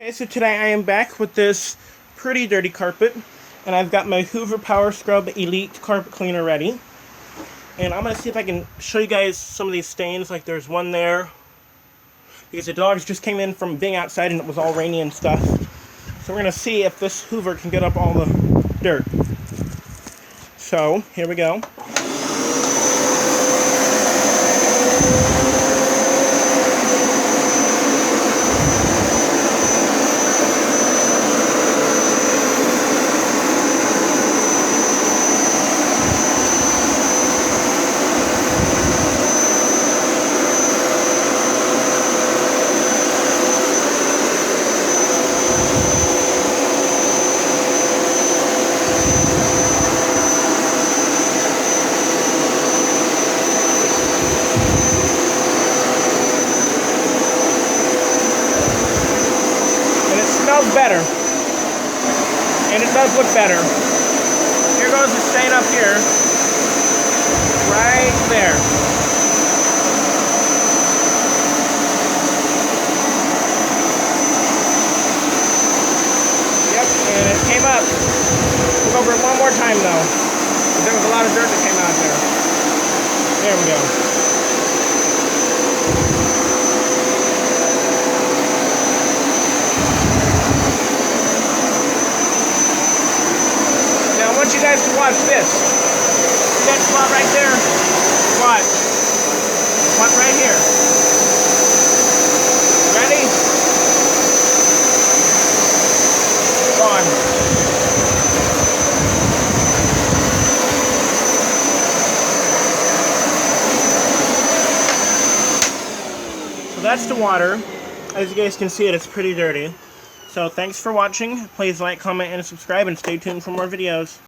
Okay, so today I am back with this pretty dirty carpet, and I've got my Hoover Power Scrub Elite carpet cleaner ready. And I'm going to see if I can show you guys some of these stains, like there's one there, because the dogs just came in from being outside and it was all rainy and stuff. So we're going to see if this Hoover can get up all the dirt. So, here we go. Smells better, and it does look better. Here goes the stain up here, right there. Yep, and it came up. Look over it one more time though. There was a lot of dirt that came out there. There we go. I want you guys to watch this. See that spot right there? Watch. Spot right here. Ready? Gone. So that's the water. As you guys can see, it's pretty dirty. So thanks for watching. Please like, comment, and subscribe, and stay tuned for more videos.